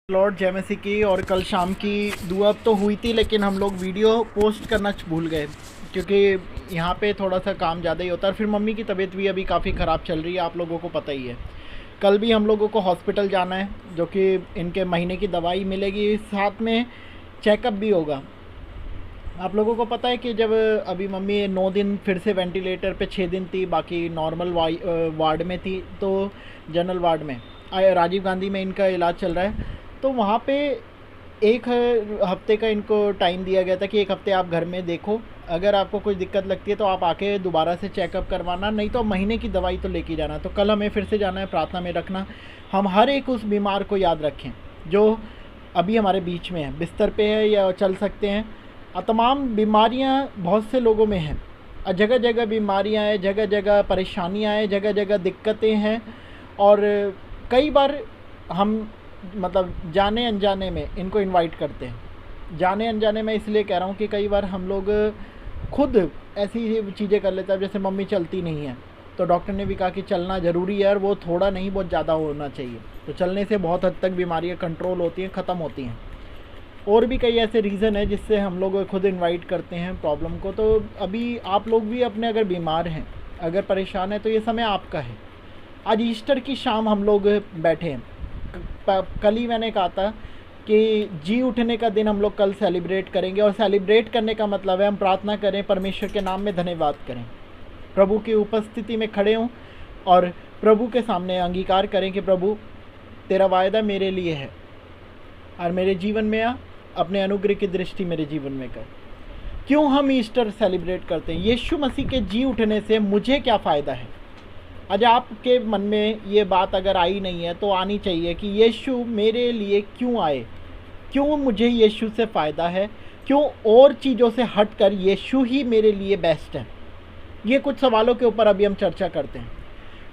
Lord जय मसीह की। और कल शाम की दुआ तो हुई थी, लेकिन हम लोग वीडियो पोस्ट करना भूल गए क्योंकि यहाँ पे थोड़ा सा काम ज़्यादा ही होता है। फिर मम्मी की तबीयत भी अभी काफ़ी ख़राब चल रही है, आप लोगों को पता ही है। कल भी हम लोगों को हॉस्पिटल जाना है, जो कि इनके महीने की दवाई मिलेगी, साथ में चेकअप भी होगा। आप लोगों को पता है कि जब अभी मम्मी 9 दिन फिर से वेंटिलेटर पे, 6 दिन थी, बाकी नॉर्मल वार्ड में थी, तो जनरल वार्ड में राजीव गांधी में इनका इलाज चल रहा है। तो वहाँ पे 1 हफ्ते का इनको टाइम दिया गया था कि 1 हफ्ते आप घर में देखो, अगर आपको कोई दिक्कत लगती है तो आप आके दोबारा से चेकअप करवाना, नहीं तो महीने की दवाई तो लेके जाना। तो कल हमें फिर से जाना है, प्रार्थना में रखना। हम हर एक उस बीमार को याद रखें जो अभी हमारे बीच में है, बिस्तर पे है या चल सकते हैं। तमाम बीमारियां बहुत से लोगों में हैं, जगह जगह बीमारियां हैं, जगह जगह परेशानियां हैं, जगह जगह दिक्कतें हैं। और कई बार हम मतलब जाने अनजाने में इनको इनवाइट करते हैं। जाने अनजाने में इसलिए कह रहा हूँ कि कई बार हम लोग खुद ऐसी चीज़ें कर लेते हैं। जैसे मम्मी चलती नहीं है, तो डॉक्टर ने भी कहा कि चलना ज़रूरी है, और वो थोड़ा नहीं बहुत ज़्यादा होना चाहिए। तो चलने से बहुत हद तक बीमारियाँ कंट्रोल होती हैं, ख़त्म होती हैं। और भी कई ऐसे रीज़न है जिससे हम लोग खुद इनवाइट करते हैं प्रॉब्लम को। तो अभी आप लोग भी अपने अगर बीमार हैं, अगर परेशान हैं, तो ये समय आपका है। आज ईस्टर की शाम हम लोग बैठे हैं। कल ही मैंने कहा था कि जी उठने का दिन हम लोग कल सेलिब्रेट करेंगे, और सेलिब्रेट करने का मतलब है हम प्रार्थना करें, परमेश्वर के नाम में धन्यवाद करें, प्रभु की उपस्थिति में खड़े हों और प्रभु के सामने अंगीकार करें कि प्रभु तेरा वायदा मेरे लिए है, और मेरे जीवन में आ, अपने अनुग्रह की दृष्टि मेरे जीवन में कर। क्यों हम ईस्टर सेलिब्रेट करते हैं? यीशु मसीह के जी उठने से मुझे क्या फ़ायदा है? आज आपके मन में ये बात अगर आई नहीं है तो आनी चाहिए कि यीशु मेरे लिए क्यों आए, क्यों मुझे यीशु से फ़ायदा है, क्यों और चीज़ों से हटकर यीशु ही मेरे लिए बेस्ट है। ये कुछ सवालों के ऊपर अभी हम चर्चा करते हैं।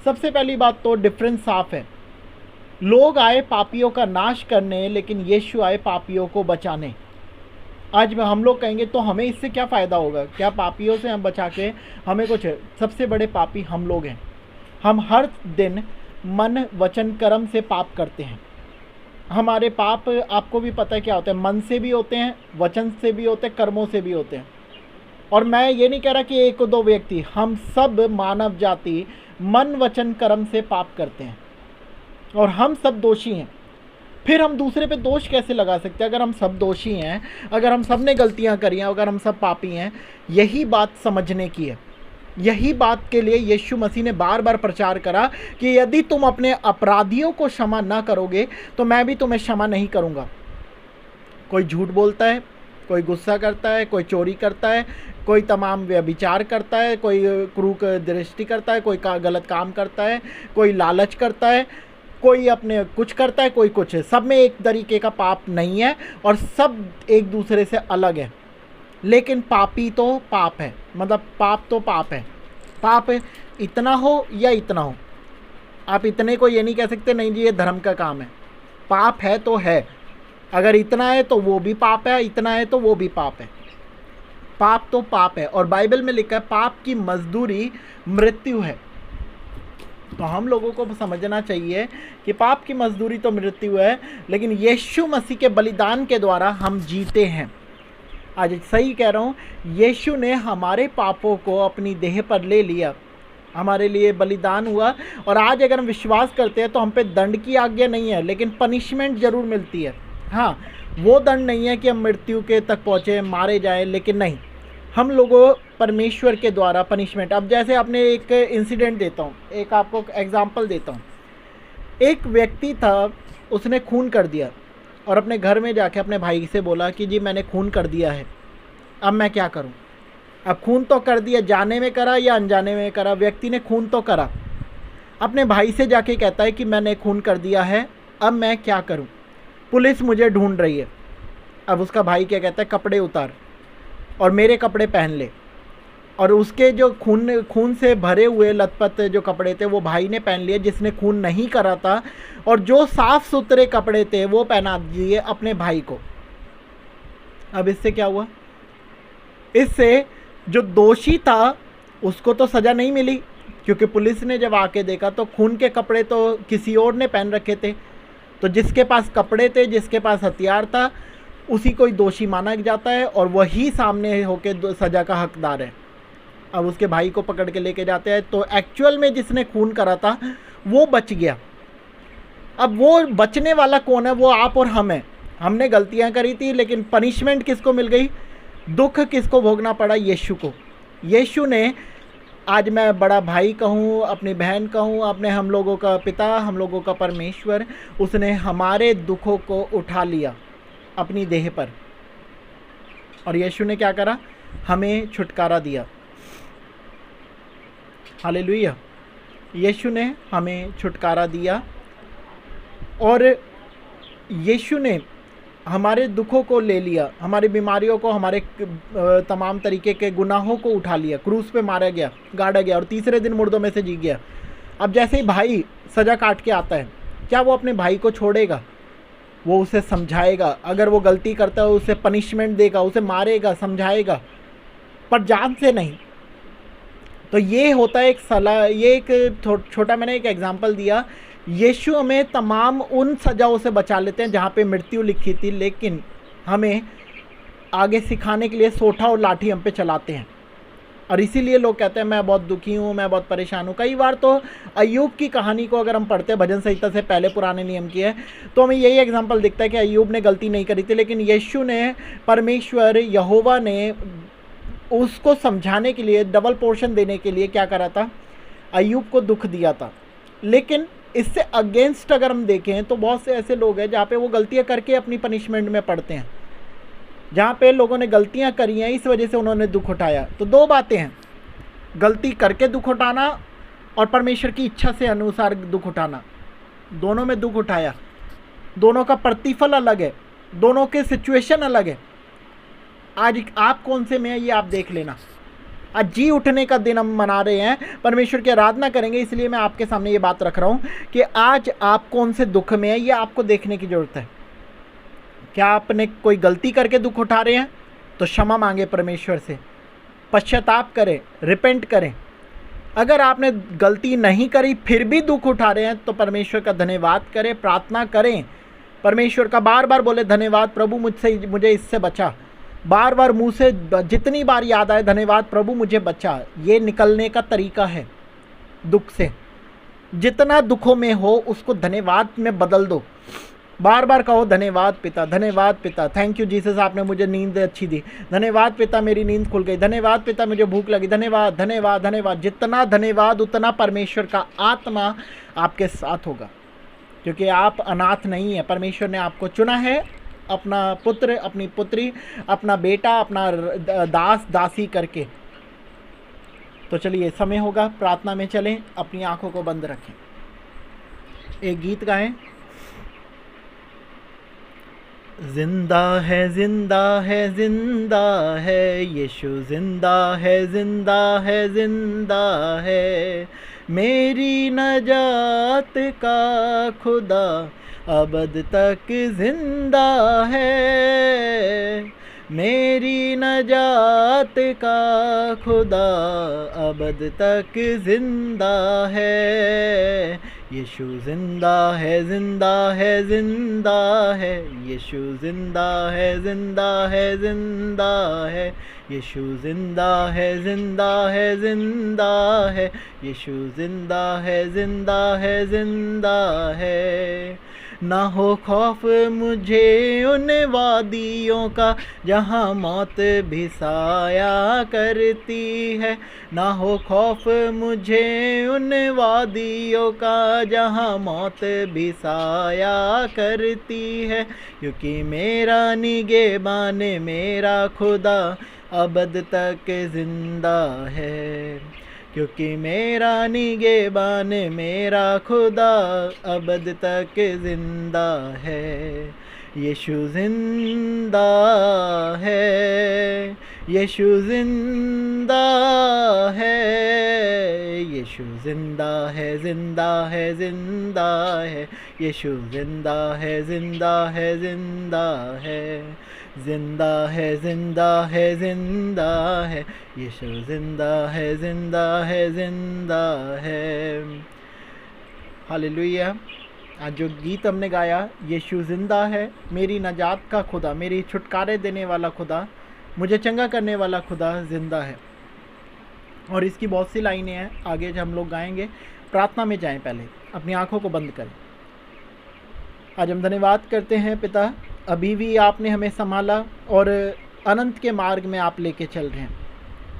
सबसे पहली बात तो डिफरेंस साफ है। लोग आए पापियों का नाश करने, लेकिन यीशु आए पापियों को बचाने। आज हम लोग कहेंगे तो हमें इससे क्या फ़ायदा होगा? क्या पापियों से हम बचा के हमें कुछ? सबसे बड़े पापी हम लोग हैं। हम हर दिन मन वचन कर्म से पाप करते हैं। हमारे पाप आपको भी पता है क्या होते हैं, मन से भी होते हैं, वचन से भी होते हैं, कर्मों से भी होते हैं। और मैं ये नहीं कह रहा कि 1-2 व्यक्ति, हम सब मानव जाति मन वचन कर्म से पाप करते हैं, और हम सब दोषी हैं। फिर हम दूसरे पे दोष कैसे लगा सकते हैं? अगर हम सब दोषी हैं, अगर हम सब ने गलतियां करी हैं, अगर हम सब पापी हैं, यही बात समझने की है। यही बात के लिए यीशु मसीह ने बार बार प्रचार करा कि यदि तुम अपने अपराधियों को क्षमा ना करोगे तो मैं भी तुम्हें क्षमा नहीं करूँगा। कोई झूठ बोलता है, कोई गुस्सा करता है, कोई चोरी करता है, कोई तमाम व्यभिचार करता है, कोई क्रूर दृष्टि करता है, कोई गलत काम करता है, कोई लालच करता है, कोई अपने कुछ करता है, कोई कुछ। सब में एक तरीके का पाप नहीं है, और सब एक दूसरे से अलग है। लेकिन पापी तो पाप है, मतलब पाप तो पाप है। पाप इतना हो या इतना हो, आप इतने को ये नहीं कह सकते नहीं जी ये धर्म का काम है। पाप है तो है, अगर इतना है तो वो भी पाप है, इतना है तो वो भी पाप है। पाप तो पाप है, और बाइबल में लिखा है पाप की मजदूरी मृत्यु है। तो हम लोगों को समझना चाहिए कि पाप की मजदूरी तो मृत्यु है, लेकिन यीशु मसीह के बलिदान के द्वारा हम जीते हैं। आज सही कह रहा हूँ, यीशु ने हमारे पापों को अपनी देह पर ले लिया, हमारे लिए बलिदान हुआ। और आज अगर हम विश्वास करते हैं तो हम पे दंड की आज्ञा नहीं है, लेकिन पनिशमेंट ज़रूर मिलती है। हाँ, वो दंड नहीं है कि हम मृत्यु के तक पहुँचे, मारे जाएं, लेकिन नहीं, हम लोगों परमेश्वर के द्वारा पनिशमेंट। अब जैसे आपने एक इंसिडेंट देता हूँ, एक आपको एग्जाम्पल देता हूँ। एक व्यक्ति था, उसने खून कर दिया, और अपने घर में जाके अपने भाई से बोला कि जी मैंने खून कर दिया है, अब मैं क्या करूं? अब खून तो कर दिया, जाने में करा या अनजाने में करा, व्यक्ति ने खून तो करा। अपने भाई से जाके कहता है कि मैंने खून कर दिया है, अब मैं क्या करूं? पुलिस मुझे ढूंढ रही है। अब उसका भाई क्या कहता है, कपड़े उतार और मेरे कपड़े पहन ले। और उसके जो खून से भरे हुए लथपथ जो कपड़े थे वो भाई ने पहन लिए, जिसने खून नहीं करा था, और जो साफ सुथरे कपड़े थे वो पहना दिए अपने भाई को। अब इससे क्या हुआ? इससे जो दोषी था उसको तो सज़ा नहीं मिली, क्योंकि पुलिस ने जब आके देखा तो खून के कपड़े तो किसी और ने पहन रखे थे। तो जिसके पास कपड़े थे, जिसके पास हथियार था, उसी को ही दोषी माना जाता है और वही सामने होके सज़ा का हकदार है। अब उसके भाई को पकड़ के लेके जाते हैं, तो एक्चुअल में जिसने खून करा था वो बच गया। अब वो बचने वाला कौन है? वो आप और हम हैं। हमने गलतियां करी थी, लेकिन पनिशमेंट किसको मिल गई? दुख किसको भोगना पड़ा? यीशु को। यीशु ने, आज मैं बड़ा भाई कहूँ, अपनी बहन कहूँ, अपने हम लोगों का पिता, हम लोगों का परमेश्वर, उसने हमारे दुखों को उठा लिया अपनी देह पर। और यीशु ने क्या करा? हमें छुटकारा दिया। हालेलुया। यीशु ने हमें छुटकारा दिया और यीशु ने हमारे दुखों को ले लिया, हमारी बीमारियों को, हमारे तमाम तरीके के गुनाहों को उठा लिया। क्रूस पे मारा गया, गाड़ा गया और तीसरे दिन मुर्दों में से जी गया। अब जैसे ही भाई सज़ा काट के आता है, क्या वो अपने भाई को छोड़ेगा? वो उसे समझाएगा। अगर वो गलती करता है उसे पनिशमेंट देगा, उसे मारेगा, समझाएगा, पर जान से नहीं। तो ये होता है एक सलाह। ये एक छोटा मैंने एक एग्जाम्पल दिया। यीशु हमें तमाम उन सजाओं से बचा लेते हैं जहाँ पे मृत्यु लिखी थी, लेकिन हमें आगे सिखाने के लिए सोटा और लाठी हम पे चलाते हैं। और इसीलिए लोग कहते हैं मैं बहुत दुखी हूँ, मैं बहुत परेशान हूँ। कई बार तो अय्यूब की कहानी को अगर हम पढ़ते हैं, भजन संहिता से पहले पुराने नियम की है, तो हमें यही एग्जाम्पल दिखता है कि अय्यूब ने गलती नहीं करी थी, लेकिन यीशु ने, परमेश्वर यहोवा ने उसको समझाने के लिए, डबल पोर्शन देने के लिए क्या करा था? अय्यूब को दुख दिया था। लेकिन इससे अगेंस्ट अगर हम देखें तो बहुत से ऐसे लोग हैं जहाँ पे वो गलतियाँ करके अपनी पनिशमेंट में पड़ते हैं, जहाँ पे लोगों ने गलतियाँ करी हैं, इस वजह से उन्होंने दुख उठाया। तो दो बातें हैं, गलती करके दुख उठाना और परमेश्वर की इच्छा से अनुसार दुख उठाना। दोनों में दुख उठाया, दोनों का प्रतिफल अलग है, दोनों के सिचुएशन अलग है। आज आप कौन से में है ये आप देख लेना। आज जी उठने का दिन हम मना रहे हैं, परमेश्वर की आराधना करेंगे, इसलिए मैं आपके सामने ये बात रख रहा हूँ कि आज आप कौन से दुख में है ये आपको देखने की ज़रूरत है। क्या आपने कोई गलती करके दुख उठा रहे हैं? तो क्षमा मांगे परमेश्वर से, पश्चाताप करें, रिपेंट करें। अगर आपने गलती नहीं करी फिर भी दुख उठा रहे हैं तो परमेश्वर का धन्यवाद करें, प्रार्थना करें, परमेश्वर का बार बार बोले धन्यवाद प्रभु मुझे इससे बचा। बार बार मुंह से जितनी बार याद आए धन्यवाद प्रभु मुझे बचा। ये निकलने का तरीका है दुख से। जितना दुखों में हो उसको धन्यवाद में बदल दो। बार बार कहो धन्यवाद पिता, धन्यवाद पिता, थैंक यू जीसस, आपने मुझे नींद अच्छी दी, धन्यवाद पिता मेरी नींद खुल गई, धन्यवाद पिता मुझे भूख लगी, धन्यवाद धन्यवाद धन्यवाद। जितना धन्यवाद उतना परमेश्वर का आत्मा आपके साथ होगा, क्योंकि आप अनाथ नहीं हैं। परमेश्वर ने आपको चुना है अपना पुत्र, अपनी पुत्री, अपना बेटा, अपना दास दासी करके। तो चलिए समय होगा, प्रार्थना में चलें, अपनी आंखों को बंद रखें, एक गीत गाएं। जिंदा है जिंदा है जिंदा है यीशु, जिंदा है जिंदा है जिंदा है, मेरी नजात का खुदा अबद तक जिंदा है, मेरी नजात का खुदा अबद तक जिंदा है। यीशु जिंदा है जिंदा है जिंदा है, यीशु जिंदा है जिंदा है जिंदा है, यीशु जिंदा है जिंदा है जिंदा है, यीशु जिंदा है जिंदा है जिंदा है। ना हो खौफ मुझे उन वादियों का जहाँ मौत भी साया करती है, ना हो खौफ मुझे उन वादियों का जहाँ मौत भी साया करती है, क्योंकि मेरा निगहबान मेरा खुदा अबद तक जिंदा है, क्योंकि मेरा निगहबान मेरा खुदा अबद तक जिंदा है। यीशु जिंदा है, यीशु जिंदा है, यीशु जिंदा है जिंदा है जिंदा है, यीशु जिंदा है जिंदा है जिंदा है, जिंदा है जिंदा है जिंदा है, यीशु जिंदा है जिंदा है जिंदा है। हालेलुया। आज जो गीत हमने गाया, यीशु जिंदा है, मेरी नजात का खुदा, मेरी छुटकारे देने वाला खुदा, मुझे चंगा करने वाला खुदा जिंदा है। और इसकी बहुत सी लाइनें हैं, आगे जब हम लोग गाएंगे। प्रार्थना में जाएं, पहले अपनी आंखों को बंद करें। आज हम धन्यवाद करते हैं पिता, अभी भी आपने हमें संभाला और अनंत के मार्ग में आप लेके चल रहे हैं।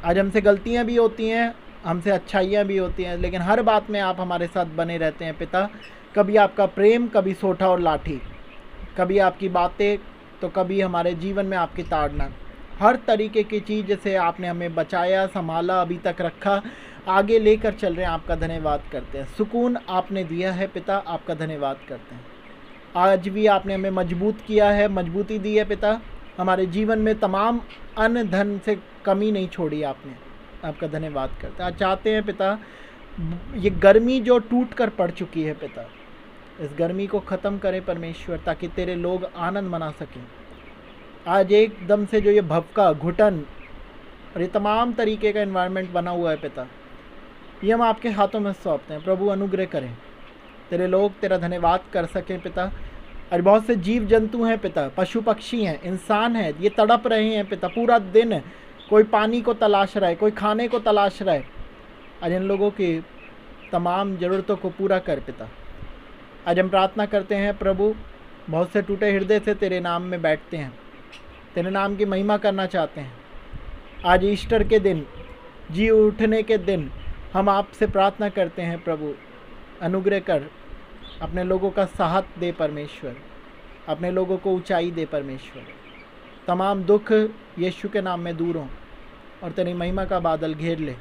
आज हमसे गलतियां भी होती हैं, हमसे अच्छाइयाँ भी होती हैं, लेकिन हर बात में आप हमारे साथ बने रहते हैं पिता। कभी आपका प्रेम, कभी सोटा और लाठी, कभी आपकी बातें, तो कभी हमारे जीवन में आपकी ताड़ना। हर तरीके की चीज़ से आपने हमें बचाया, संभाला, अभी तक रखा, आगे लेकर चल रहे हैं। आपका धन्यवाद करते हैं। सुकून आपने दिया है पिता, आपका धन्यवाद करते हैं। आज भी आपने हमें मजबूत किया है, मजबूती दी है पिता। हमारे जीवन में तमाम अन्न धन से कमी नहीं छोड़ी आपने, आपका धन्यवाद करते हैं। आज चाहते हैं पिता, ये गर्मी जो टूट कर पड़ चुकी है पिता, इस गर्मी को ख़त्म करें परमेश्वर, ताकि तेरे लोग आनंद मना सकें। आज एकदम से जो ये भवका, घुटन और ये तमाम तरीके का एनवायरनमेंट बना हुआ है पिता, ये हम आपके हाथों में सौंपते हैं। प्रभु अनुग्रह करें, तेरे लोग तेरा धन्यवाद कर सकें पिता। और बहुत से जीव जंतु हैं पिता, पशु पक्षी हैं, इंसान हैं, ये तड़प रहे हैं पिता पूरा दिन। कोई पानी को तलाश रहा है, कोई खाने को तलाश रहा है। आज इन लोगों की तमाम ज़रूरतों को पूरा कर पिता। आज हम प्रार्थना करते हैं प्रभु, बहुत से टूटे हृदय से तेरे नाम में बैठते हैं, तेरे नाम की महिमा करना चाहते हैं। आज ईस्टर के दिन, जी उठने के दिन, हम आपसे प्रार्थना करते हैं प्रभु, अनुग्रह कर, अपने लोगों का साथ दे परमेश्वर, अपने लोगों को ऊंचाई दे परमेश्वर। तमाम दुख यीशु के नाम में दूर हों और तेरी महिमा का बादल घेर ले।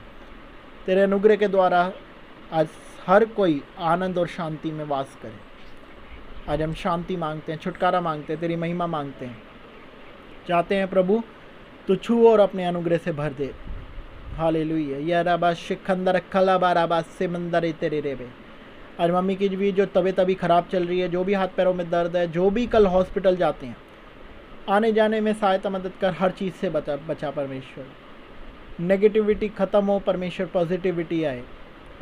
तेरे अनुग्रह के द्वारा आज हर कोई आनंद और शांति में वास करे। आज हम शांति मांगते हैं, छुटकारा मांगते हैं, तेरी महिमा मांगते हैं। चाहते हैं प्रभु तू छू और अपने अनुग्रह से भर दे। हालेलुया। या रबा शिखंदर खलाबा रबा से मंदर तेरे रेबे। आज मम्मी की भी जो तबीयत अभी ख़राब चल रही है, जो भी हाथ पैरों में दर्द है, जो भी कल हॉस्पिटल जाते हैं, आने जाने में सहायता मदद कर, हर चीज़ से बचा परमेश्वर। नेगेटिविटी ख़त्म हो परमेश्वर, पॉजिटिविटी आए।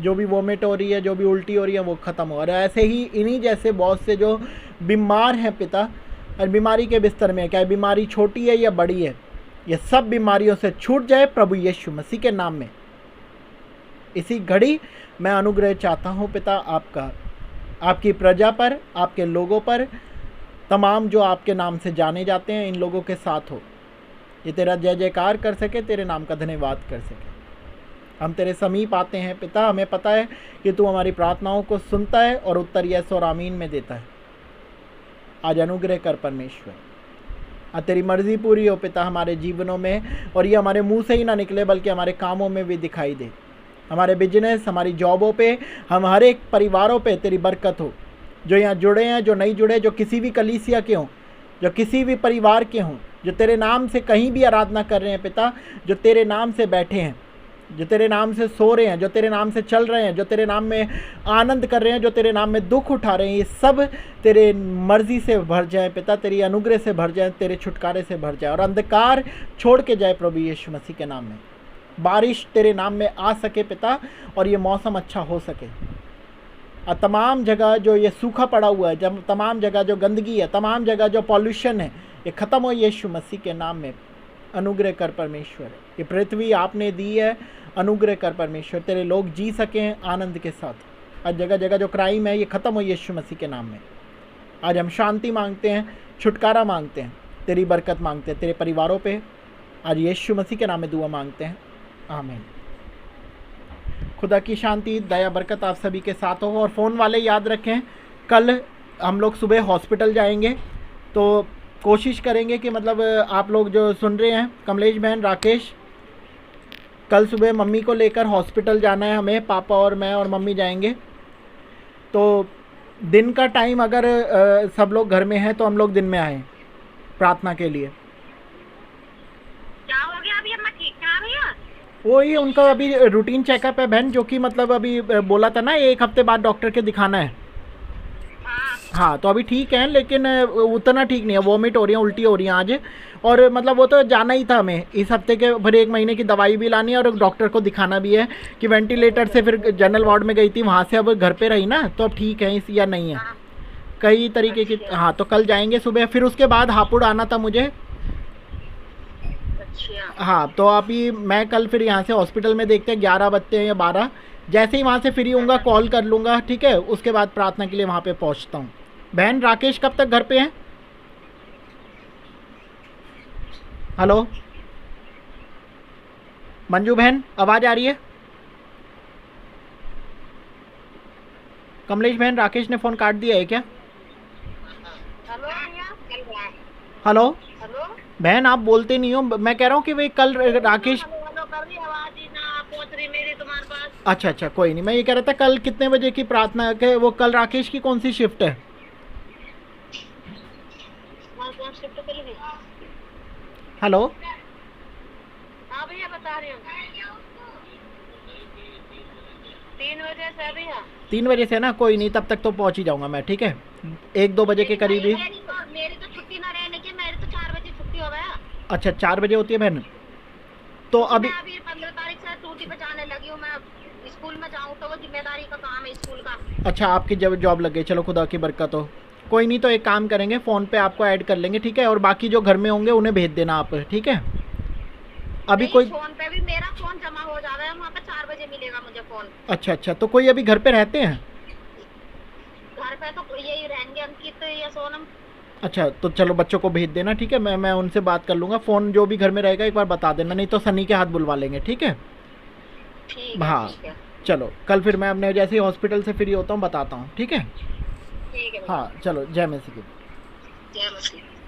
जो भी वोमिट हो रही है, जो भी उल्टी हो रही है, वो ख़त्म हो। और ऐसे ही इन्हीं जैसे बहुत से जो बीमार हैं पिता, और बीमारी के बिस्तर में है, क्या बीमारी छोटी है या बड़ी है, ये सब बीमारियों से छूट जाए प्रभु यीशु मसीह के नाम में। इसी घड़ी मैं अनुग्रह चाहता हूँ पिता आपका, आपकी प्रजा पर, आपके लोगों पर, तमाम जो आपके नाम से जाने जाते हैं, इन लोगों के साथ हो। ये तेरा जय जयकार कर सके, तेरे नाम का धन्यवाद कर सके। हम तेरे समीप आते हैं पिता, हमें पता है कि तू हमारी प्रार्थनाओं को सुनता है और उत्तर यस और आमीन में देता है। आज अनुग्रह कर परमेश्वर, आज तेरी मर्जी पूरी हो पिता हमारे जीवनों में, और ये हमारे मुंह से ही ना निकले बल्कि हमारे कामों में भी दिखाई दे। हमारे बिजनेस, हमारी जॉबों पे, हम हर एक परिवारों पे तेरी बरकत हो। जो यहाँ जुड़े हैं, जो नहीं जुड़े, जो किसी भी कलीसिया के हों, जो किसी भी परिवार के हों, जो तेरे नाम से कहीं भी आराधना कर रहे हैं पिता, जो तेरे नाम से बैठे हैं, जो तेरे नाम से सो रहे हैं, जो तेरे नाम से चल रहे हैं, जो तेरे नाम में आनंद कर रहे हैं, जो तेरे नाम में दुख उठा रहे हैं, ये सब तेरे मर्जी से भर जाए पिता, तेरी अनुग्रह से भर जाए, तेरे छुटकारे से भर जाए, और अंधकार छोड़ के जाए प्रभु यीशु मसीह के नाम में। बारिश तेरे नाम में आ सके पिता, और ये मौसम अच्छा हो सके। और तमाम जगह जो ये सूखा पड़ा हुआ है, जब तमाम जगह जो गंदगी है, तमाम जगह जो पॉल्यूशन है, ये ख़त्म हो यीशु मसीह के नाम में। अनुग्रह कर परमेश्वर, ये पृथ्वी आपने दी है, अनुग्रह कर परमेश्वर, तेरे लोग जी सकें आनंद के साथ। आज जगह जगह जो क्राइम है, ये ख़त्म हो यीशु मसीह के नाम में। आज हम शांति मांगते हैं, छुटकारा मांगते हैं, तेरी बरकत मांगते हैं तेरे परिवारों पे। आज यीशु मसीह के नाम में दुआ मांगते हैं, आमीन। खुदा की शांति, दया, बरकत आप सभी के साथ हो। और फ़ोन वाले याद रखें, कल हम लोग सुबह हॉस्पिटल जाएंगे, तो कोशिश करेंगे कि मतलब आप लोग जो सुन रहे हैं, कमलेश बहन, राकेश, कल सुबह मम्मी को लेकर हॉस्पिटल जाना है हमें, पापा और मैं और मम्मी जाएंगे। तो दिन का टाइम अगर सब लोग घर में हैं तो हम लोग दिन में आए प्रार्थना के लिए। क्या हो गया अभी? अम्मा ठीक है भैया? वो ये उनका अभी रूटीन चेकअप है बहन, जो कि मतलब अभी बोला था ना 1 हफ्ते बाद डॉक्टर के दिखाना है। हाँ, तो अभी ठीक है, लेकिन उतना ठीक नहीं है, वॉमिट हो रही है, उल्टी हो रही है आज। और मतलब वो तो जाना ही था हमें इस हफ्ते के, फिर 1 महीने की दवाई भी लानी है और डॉक्टर को दिखाना भी है कि वेंटिलेटर से फिर जनरल वार्ड में गई थी, वहाँ से अब घर पे रही ना, तो अब ठीक है इस या नहीं है। कई तरीके की। हाँ, तो कल जाएंगे सुबह, फिर उसके बाद हापुड़ आना था मुझे। अच्छा। हाँ, तो अभी मैं कल फिर यहाँ से हॉस्पिटल में देखते हैं 11 बजते हैं या 12, जैसे ही वहाँ से फ्री होऊंगा कॉल कर लूँगा, ठीक है। उसके बाद प्रार्थना के लिए वहाँ पे पहुँचता हूँ। बहन राकेश कब तक घर पे हैं? हेलो मंजू बहन, आवाज़ आ रही है? कमलेश बहन, राकेश ने फ़ोन काट दिया है क्या? हेलो भैया। Hello hello. बहन, आप बोलते नहीं हो। मैं कह रहा हूँ कि वे कल राकेश। हेलो हेलो कर रही, आवाज ही ना पहुंच रही मेरी तुम्हारे पास। अच्छा अच्छा, कोई नहीं। मैं ये कह रहा था कल कितने बजे की प्रार्थना के, वो कल राकेश की कौन सी शिफ्ट है? कौन शिफ्ट कर ली? हेलो हाँ भैया बता रही हूँ। 3 बजे से भैया। 3 बजे से ना, कोई नहीं, तब तक तो पहुँच ही जाऊँगा मैं, ठीक है। 1-2 बजे के करीब ही। मेरी तो छुट्टी ना रहने की, मेरी तो 4 बजे छुट्टी हो गया। अच्छा, 4 बजे होती है बहन? तो अभी मैं अभी 15 तारीख से ड्यूटी पे जाने लगी हूँ। मैं स्कूल में जाऊँ तो वो जिम्मेदारी का काम है स्कूल का। अच्छा, आपकी जब जॉब लग गई, चलो खुदा की बरकत हो। कोई नहीं, तो एक काम करेंगे, फ़ोन पे आपको ऐड कर लेंगे, ठीक है। और बाकी जो घर में होंगे उन्हें भेज देना आप, ठीक है। अभी कोई। फोन पे भी मेरा फोन जमा हो जा रहा है, वहाँ पे 4 बजे मिलेगा मुझे फोन। अच्छा अच्छा, तो कोई अभी घर पे रहते हैं? घर पे तो यही रहेंगे, अंकित या सोनम। अच्छा, तो चलो बच्चों को भेज देना, ठीक है। मैं उनसे बात कर लूँगा। फ़ोन जो भी घर में रहेगा एक बार बता देना, नहीं तो सनी के हाथ बुलवा लेंगे, ठीक है। ठीक है। हाँ ठीक है। चलो, कल फिर मैं अपने जैसे ही हॉस्पिटल से फ्री होता हूँ बताता हूँ, ठीक है। ठीक है। हाँ चलो, जय मसीह की। जय मसीह।